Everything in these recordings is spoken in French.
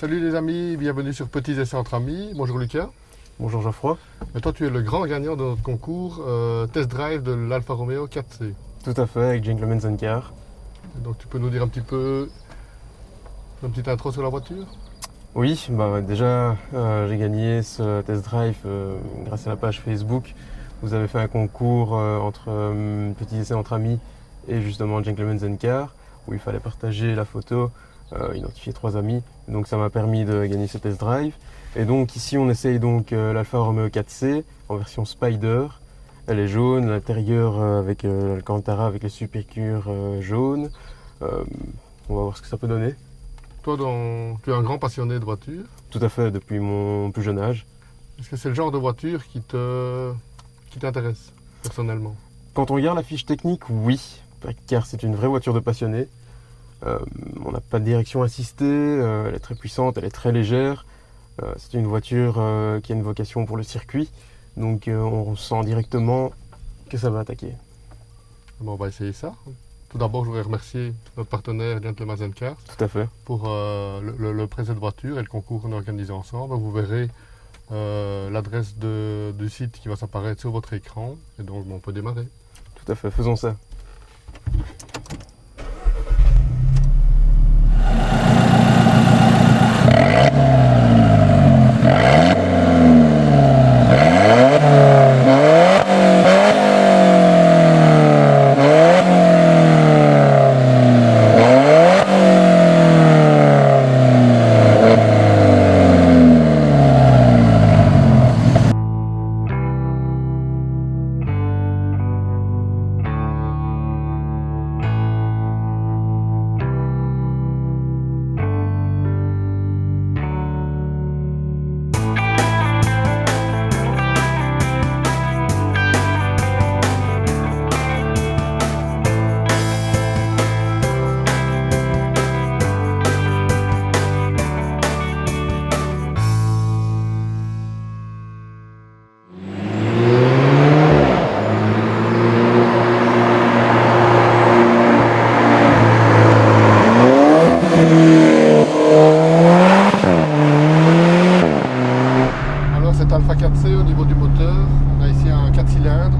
Salut les amis, bienvenue sur Petits Essais entre amis. Bonjour Lucas. Bonjour Geoffroy. Et toi tu es le grand gagnant de notre concours Test Drive de l'Alfa Romeo 4C. Tout à fait, avec Gentleman's Car. Et donc tu peux nous dire un petit peu une petite intro sur la voiture? Oui, déjà j'ai gagné ce test drive grâce à la page Facebook. Vous avez fait un concours entre Petits Essais entre amis et justement Gentleman's Car où il fallait partager la photo, identifier 3 amis. Donc ça m'a permis de gagner ce test drive. Et donc ici on essaye donc l'Alfa Romeo 4C en version Spider. Elle est jaune, l'intérieur avec l'Alcantara avec les supercures jaunes. On va voir ce que ça peut donner. Toi, tu es un grand passionné de voiture. Tout à fait, depuis mon plus jeune âge. Est-ce que c'est le genre de voiture qui t'intéresse personnellement? Quand on regarde la fiche technique, oui, car c'est une vraie voiture de passionné. On n'a pas de direction assistée, elle est très puissante, elle est très légère. C'est une voiture qui a une vocation pour le circuit, donc on sent directement que ça va attaquer. Bon, on va essayer ça. Tout d'abord, je voudrais remercier notre partenaire Gentleman's Car Tout à fait. pour le prêt de cette voiture et le concours qu'on a organisé ensemble. Vous verrez l'adresse du site qui va s'apparaître sur votre écran et donc on peut démarrer. Tout à fait, faisons ça. Alors cet Alpha 4C au niveau du moteur, on a ici un 4 cylindres,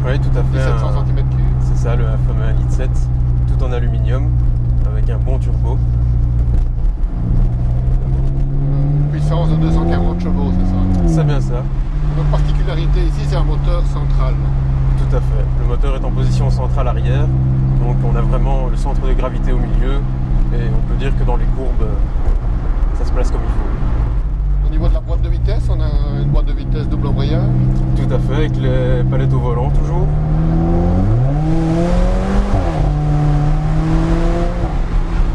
Oui, tout à fait. 1700 cm3. C'est ça, le fameux 1,7 litre, tout en aluminium, avec un bon turbo. Puissance de 240 chevaux, c'est ça. C'est bien ça. Notre particularité ici, c'est un moteur central. Tout à fait. Le moteur est en position centrale arrière, donc on a vraiment le centre de gravité au milieu et on peut dire que dans les courbes, ça se place comme il faut. Au niveau de la boîte de vitesse, on a une boîte de vitesse double embrayage. Tout à fait, avec les palettes au volant toujours.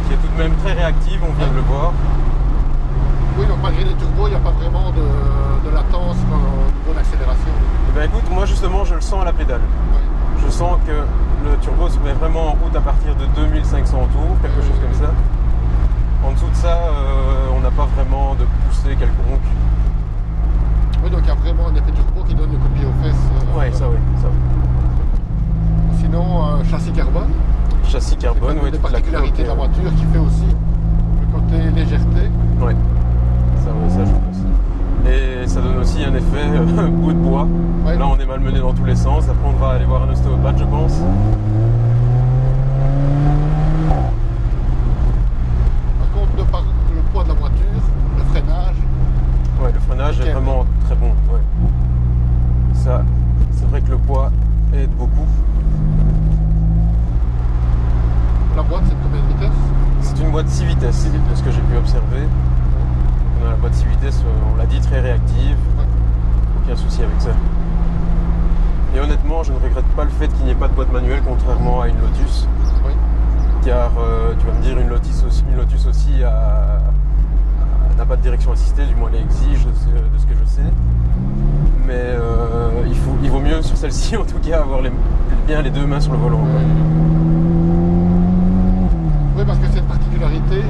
Qui est tout de même très réactive, on vient de le voir. Oui, donc malgré les turbos, il n'y a pas vraiment de latence au niveau de l'accélération. Eh bien, écoute, moi justement je le sens à la pédale. Oui. Je sens que le turbo se met vraiment en route à partir de 2500 tours, quelque chose comme ça. En dessous de ça, on n'a pas vraiment de poussée quelconque. Oui, donc il y a vraiment un effet turbo qui donne le coup de pied aux fesses. Ouais, ça oui, ça oui. Sinon, châssis carbone. Châssis carbone, C'est oui, une des toute la particularités de la coque, voiture qui fait aussi le côté légèreté. Ouais, ça je pense. Et ça donne aussi un effet bout de bois. Ouais. Là, on est malmené dans tous les sens. Après, on va aller voir un ostéopathe, je pense. Par contre, de par le poids de la voiture, le freinage, Ouais, le freinage est Nickel. vraiment très bon. Ouais. Ça, c'est vrai que le poids aide beaucoup. la boîte, c'est de combien de vitesses? C'est une boîte 6 vitesses, de ce que j'ai pu observer. On a la boîte 6 vitesses, on l'a dit, très réactive. Ouais. Aucun souci avec ça. Et honnêtement, je ne regrette pas le fait qu'il n'y ait pas de boîte manuelle, contrairement à une Lotus. Oui. Car tu vas me dire, une Lotus aussi n'a pas de direction assistée, du moins elle exige de ce que je sais. Mais il vaut mieux sur celle-ci, en tout cas, avoir bien les deux mains sur le volant. Quoi. Oui, parce que cette particularité,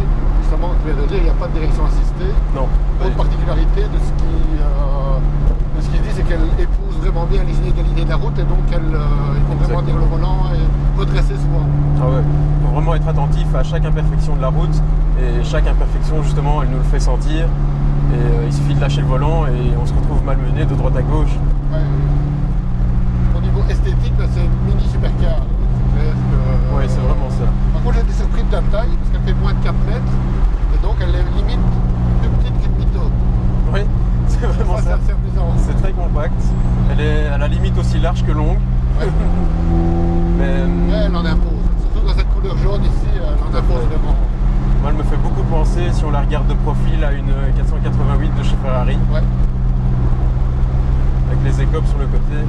justement, je vais le dire, il n'y a pas de direction assistée. Non. Autre particularité de ce qu'ils disent, c'est qu'elle épouse vraiment bien les inégalités de la route et donc il faut vraiment dire le volant et redresser souvent. Ah ouais, il faut vraiment être attentif à chaque imperfection de la route et chaque imperfection justement elle nous le fait sentir et il suffit de lâcher le volant et on se retrouve malmené de droite à gauche. Ouais. Au niveau esthétique, ben, c'est une mini supercar. Oui, c'est vraiment ça. Par contre, j'ai été surpris de la taille parce qu'elle fait moins de 4 mètres et donc elle est limite plus petite qu'une Mito. Oui, c'est vraiment ça. C'est amusant. C'est très compact. Elle est à la limite aussi large que longue. Ouais. Mais elle en impose. Surtout dans cette couleur jaune ici, elle en impose vraiment. Moi, elle me fait beaucoup penser, si on la regarde de profil, à une 488 de chez Ferrari. Ouais. Avec les écopes sur le côté.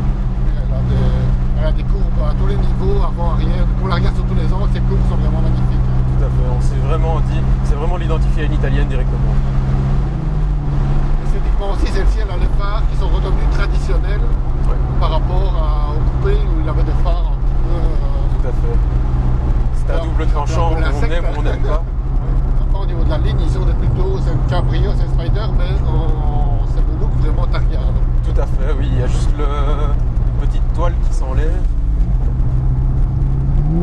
Elle a des courbes à tous les niveaux, avant, arrière. On la regarde sur tous les angles, ces courbes sont vraiment magnifiques. Tout à fait. On s'est vraiment dit, c'est vraiment l'identifier à une italienne directement. Esthétiquement aussi, celle-ci, elle a les phares qui sont redevenus traditionnels par rapport au coupé où il avait des phares un petit peu. Tout à fait. C'est un double tranchant, on aime ou on n'aime pas. Après, au niveau de la ligne, ils sont plutôt, c'est un cabrio, c'est un spider, mais c'est le look vraiment Targa. Tout à fait, oui, il y a juste une petite toile qui s'enlève. Il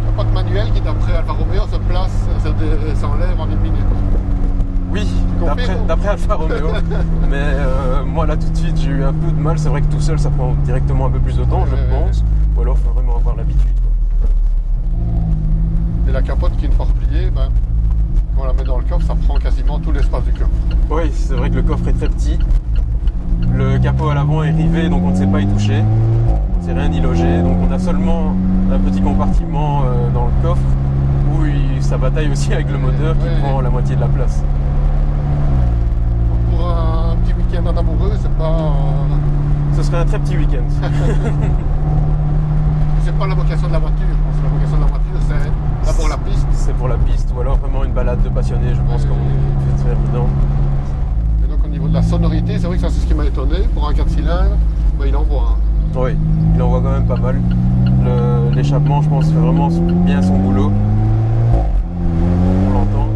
n'y a pas de manuel qui, d'après Alfa Romeo, se place, s'enlève en une minute. Oui, d'après Alfa Romeo. Mais moi là tout de suite j'ai eu un peu de mal. C'est vrai que tout seul ça prend directement un peu plus de temps, je pense. Ou alors il faut vraiment avoir l'habitude. Et la capote qui est une fois repliée, ben, quand on la met dans le coffre, ça prend quasiment tout l'espace du coffre. Oui, c'est vrai que le coffre est très petit. Le capot à l'avant est rivé, donc on ne sait pas y toucher. On ne sait rien y loger. Donc on a seulement un petit compartiment dans le coffre où ça bataille aussi avec le moteur qui prend la moitié de la place. Pour un petit week-end en amoureux, c'est pas... Ce serait un très petit week-end. C'est pas la vocation de la voiture. Je pense que la vocation de la voiture, c'est d'abord la piste. C'est pour la piste, ou alors vraiment une balade de passionné, je pense qu'on peut faire dedans. Et donc au niveau de la sonorité, c'est vrai que ça c'est ce qui m'a étonné. Pour un 4 cylindres, ben, il envoie. Hein. Oui, il envoie quand même pas mal. L'échappement, je pense, fait vraiment bien son boulot. On l'entend.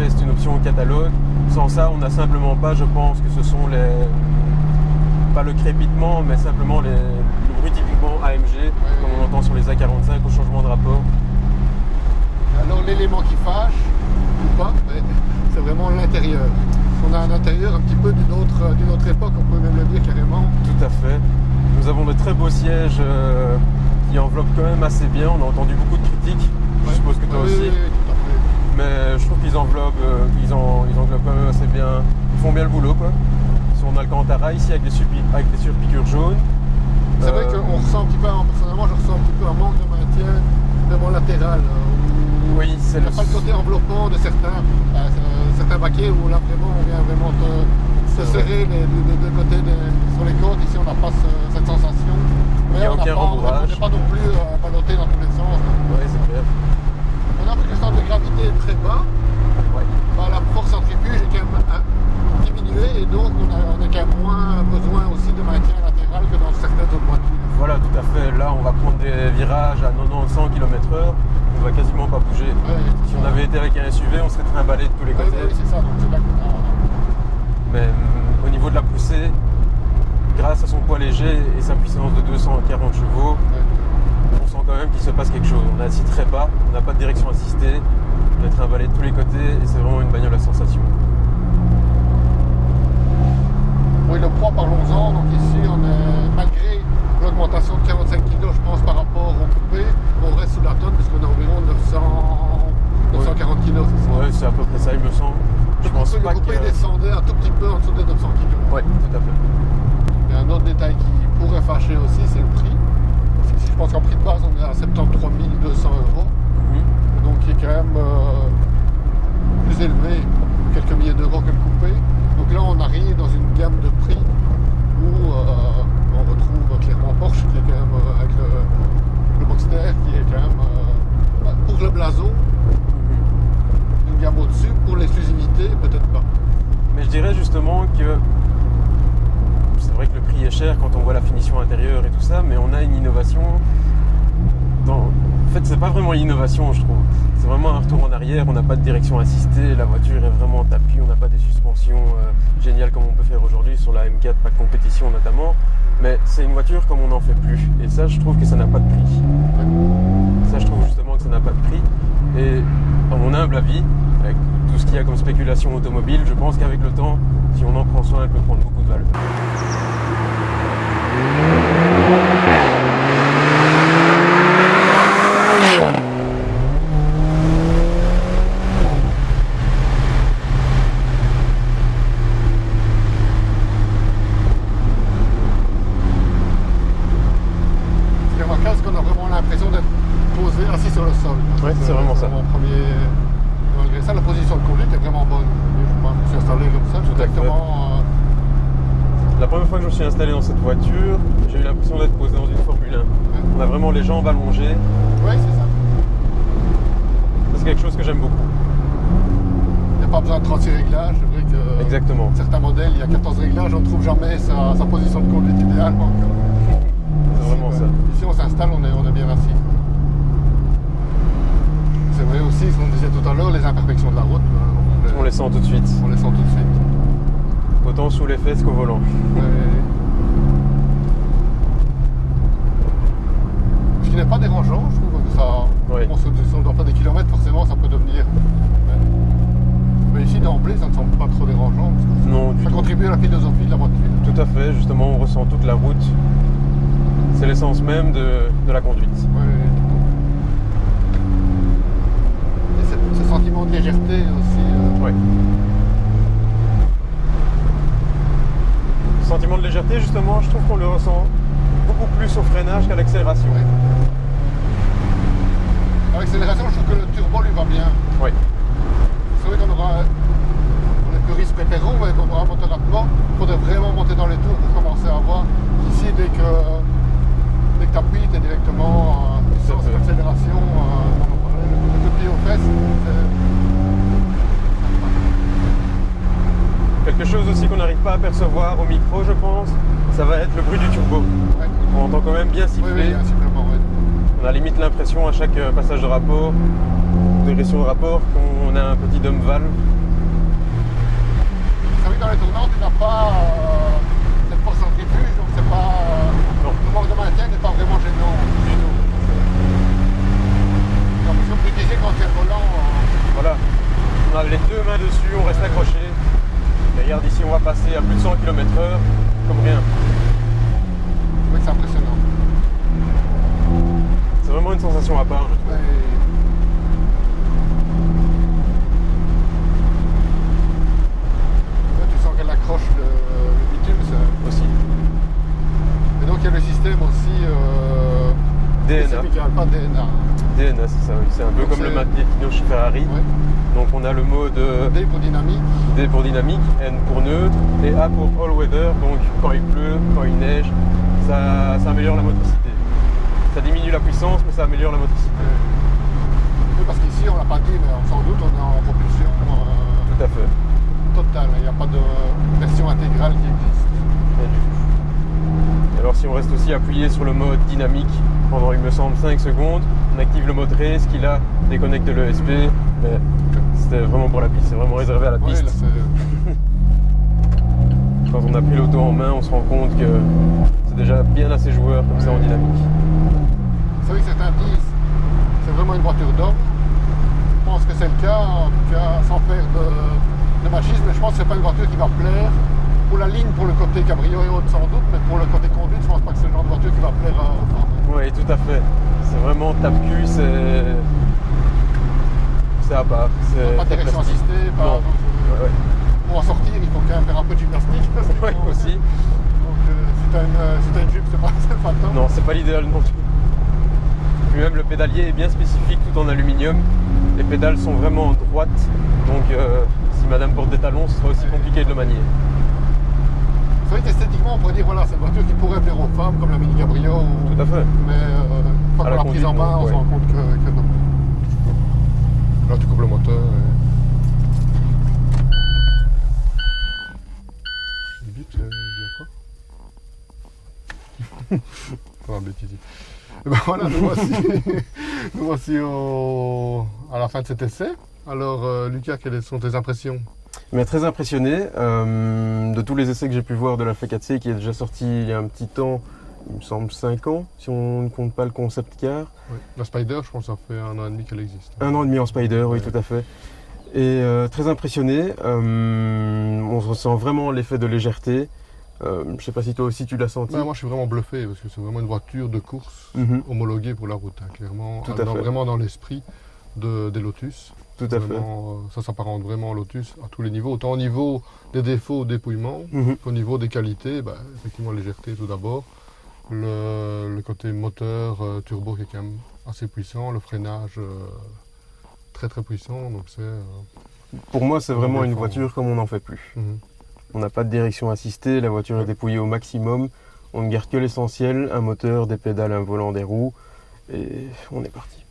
C'est une option au catalogue. Sans ça, on n'a simplement pas, je pense que ce sont pas le crépitement, mais simplement le bruit typiquement AMG, comme on entend sur les A45 au changement de rapport. Alors l'élément qui fâche, ou pas, c'est vraiment l'intérieur. On a un intérieur un petit peu d'une autre époque, on peut même le dire carrément. Tout à fait. Nous avons de très beaux sièges qui enveloppent quand même assez bien. On a entendu beaucoup de critiques, je suppose que toi aussi. Oui, tout à fait. Mais je trouve qu'ils englobent quand même assez bien. Ils font bien le boulot quoi. Si on a le Alcantara ici avec des surpiqûres jaunes. C'est vrai qu'on ressent un petit peu, personnellement je ressens un petit peu un manque de maintien vraiment latéral. Oui, c'est il n'y a pas le côté enveloppant de certains baquets où là vraiment on vient vraiment se serrer de côté sur les côtes. Ici on n'a pas cette sensation. Mais il n'y a aucun rembourrage. On n'est pas non plus ballotté dans tous les sens. Oui, c'est clair. Maintenant, vu que le centre de gravité est très bas, bah, la force centrifuge est quand même diminuée et donc on a quand même moins besoin aussi de maintien latéral que dans certaines autres voitures. Voilà, tout à fait. Là, on va prendre des virages à 90-100 km/h, on va quasiment pas bouger. Si on avait été avec un SUV, on serait trimballé de tous les côtés. Oui, c'est ça. Donc c'est là qu'on a... Mais au niveau de la poussée, grâce à son poids léger et sa puissance de 240 chevaux, on sent quand même qu'il se passe quelque chose. On est assis très bas, on n'a pas de direction assistée, on est trimballé de tous les côtés et c'est vraiment une bagnole à sensation. Oui, le poids, parlons-en. Donc ici, on est, malgré l'augmentation de 45 kg, je pense, par rapport au coupé, on reste sous la tonne puisqu'on a environ 940 kg. Oui, c'est à peu près ça, il me semble. Je pense que le coupé descendait un tout petit peu en dessous des 900 kg. Oui, tout à fait. Et un autre détail qui pourrait fâcher aussi, c'est le prix. Parce que Je pense qu'en prix de base, on est à 73 200 €. Donc qui est quand même plus élevé, quelques milliers d'euros que le coupé. Donc là, on arrive dans une gamme de prix où on retrouve clairement Porsche, qui est quand même avec le Boxster, qui est quand même pour le blason, une gamme au-dessus. Pour l'exclusivité, peut-être pas. Mais je dirais justement que c'est vrai que le prix est cher quand on voit la finition intérieure et tout ça, mais on a une innovation. En fait, c'est pas vraiment l'innovation, je trouve. C'est vraiment un retour en arrière. On n'a pas de direction assistée. La voiture est vraiment en tapis. On n'a pas des suspensions géniales comme on peut faire aujourd'hui sur la M4, pas de compétition notamment. Mais c'est une voiture comme on n'en fait plus. Et ça, je trouve que ça n'a pas de prix. Ça, je trouve justement que ça n'a pas de prix. Et à mon humble avis, avec tout ce qu'il y a comme spéculation automobile, je pense qu'avec le temps, si on en prend soin, elle peut prendre beaucoup de valeur. Les remorquages, qu'on a vraiment l'impression d'être posé assis sur le sol. Oui, c'est vraiment ça. Malgré ça, la position de conduite est vraiment bonne. Je me suis installé comme ça, Tout à fait. directement. La première fois que je me suis installé dans cette voiture, j'ai eu l'impression d'être posé dans une Formule 1. On a vraiment les jambes allongées. Oui, c'est ça. C'est quelque chose que j'aime beaucoup. Il n'y a pas besoin de 36 réglages. C'est vrai que Exactement. certains modèles, il y a 14 réglages, on ne trouve jamais sa position de conduite idéale. Donc, C'est vraiment ça. Ici, on s'installe, on est bien assis. C'est vrai aussi, ce qu'on disait tout à l'heure, les imperfections de la route. On les sent tout de suite. On les sent tout de suite. Autant sous les fesses qu'au volant. Ce qui n'est pas dérangeant, je trouve que ça. Oui. Bon, si on doit faire des kilomètres, forcément, ça peut devenir. Mais ici, d'emblée, ça ne semble pas trop dérangeant. Parce que Non, du ça tout. contribue à la philosophie de la voiture. Tout à fait, justement, on ressent toute la route. C'est l'essence même de la conduite. Et ce sentiment de légèreté aussi. Oui. Sentiment de légèreté, justement, je trouve qu'on le ressent beaucoup plus au freinage qu'à l'accélération. Ouais. À l'accélération, je trouve que le turbo lui va bien. Oui. C'est vrai qu'on aura. On est puriste préférons, mais qu'on aura un moteur Atmo, il faudrait vraiment monter dans les tours pour commencer à voir. Ici, dès que tu appuies, tu es directement puissance d'accélération. Le pied aux fesses. Quelque chose aussi qu'on n'arrive pas à percevoir au micro, je pense, ça va être le bruit du turbo. Ouais. On entend quand même bien siffler. Oui, simplement, oui. On a limite l'impression à chaque passage de rapport, régression de rapport, qu'on a un petit dump valve. C'est vrai que dans les tournantes, tu n'as pas cette force centrifuge, donc c'est pas. Non. Le manque de maintien n'est pas vraiment gênant du tout. J'ai l'impression que l'utiliser quand tu es le volant. Voilà. On a les deux mains dessus, on reste accroché. Et regarde ici, on va passer à plus de 100 km/h comme rien. Oui, c'est impressionnant. C'est vraiment une sensation à part, je trouve. Là, tu sens qu'elle accroche le bitume. Aussi. Et donc il y a le système aussi. DNA. spécifique, pas DNA. DNA, c'est ça, oui. C'est un peu Donc comme le c'est- Magnetino chez Ferrari. Ouais. Donc on a le mode D pour dynamique. D pour dynamique, N pour neutre et A pour all weather. Donc quand il pleut, quand il neige, ça améliore la motricité. Ça diminue la puissance, mais ça améliore la motricité. Oui, parce qu'ici, on l'a pas dit, mais sans doute, on est en propulsion Tout à fait. totale. Il n'y a pas de version intégrale qui existe. Rien du tout. Et alors si on reste aussi appuyé sur le mode dynamique pendant, il me semble, 5 secondes, on active le mode race qui là déconnecte le SP. Mais c'était vraiment pour la piste, c'est vraiment réservé à la Ouais, piste. là, c'est- Quand on a pris l'auto en main, on se rend compte que c'est déjà bien assez joueur comme ça en dynamique. C'est vrai que certains disent c'est vraiment une voiture d'homme. Je pense que c'est le cas, en tout cas sans faire de machisme, mais je pense que c'est pas une voiture qui va plaire. Pour la ligne, pour le côté cabrio et autres sans doute, mais pour le côté conduite, je pense pas que c'est le genre de voiture qui va plaire aux femmes. Oui, tout à fait. C'est vraiment tape-cul, c'est à part. C'est Pas de direction plastique. assistée, pas. Non. donc, Ouais, ouais. Pour en sortir, il faut quand même faire un peu de gymnastique. parce que- Ouais, aussi. Donc si t'as une jupe, c'est pas le top. Non, c'est pas l'idéal non plus. même le pédalier est bien spécifique, tout en aluminium. Les pédales sont vraiment droites, donc si madame porte des talons, ce sera aussi compliqué de le manier. C'est vrai qu'esthétiquement, on pourrait dire voilà, c'est une voiture qui pourrait plaire aux femmes, comme la Mini Cabrio. Tout à fait. Mais une fois qu'on l'a prise en main, on se rend compte que non. Là, tu coupes le moteur. Et... Bip, c'est bien quoi? Oh, bêtise. Et ben voilà, nous voici à la fin de cet essai. Alors, Lucas, quelles sont tes impressions? Mais très impressionné de tous les essais que j'ai pu voir de la F4C qui est déjà sorti il y a un petit temps, il me semble 5 ans, si on ne compte pas le concept car. Oui. La Spider, je pense que ça fait 1 an et demi qu'elle existe. 1 an et demi en Spider, oui, tout à fait. Et très impressionné, on ressent vraiment l'effet de légèreté. Je ne sais pas si toi aussi tu l'as senti. Ben, moi je suis vraiment bluffé parce que c'est vraiment une voiture de course homologuée pour la route, hein, clairement. Tout à fait. Vraiment dans l'esprit des Lotus. Tout à fait. Ça s'apparente vraiment au Lotus à tous les niveaux, autant au niveau des défauts au dépouillement qu'au niveau des qualités. Ben, effectivement, légèreté tout d'abord, le côté moteur turbo qui est quand même assez puissant, le freinage très très puissant. Donc pour moi, c'est vraiment une voiture comme on n'en fait plus. On n'a pas de direction assistée, la voiture est dépouillée au maximum, on ne garde que l'essentiel, un moteur, des pédales, un volant, des roues, et on est parti.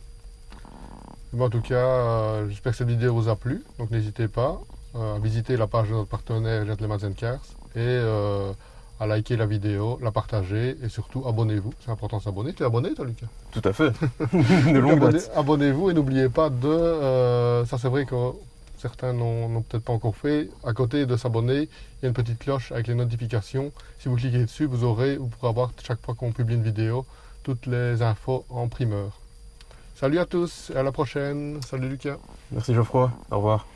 Bon, en tout cas, j'espère que cette vidéo vous a plu, donc n'hésitez pas à visiter la page de notre partenaire Gentlemen Cars et à liker la vidéo, la partager et surtout abonnez-vous. C'est important de s'abonner. Tu es abonné toi, Lucas? Tout à fait, de longue date. Abonnez-vous et n'oubliez pas de... ça c'est vrai que certains n'ont peut-être pas encore fait. À côté de s'abonner, il y a une petite cloche avec les notifications. Si vous cliquez dessus, vous pourrez avoir chaque fois qu'on publie une vidéo, toutes les infos en primeur. Salut à tous et à la prochaine. Salut Lucas. Merci Geoffroy, au revoir.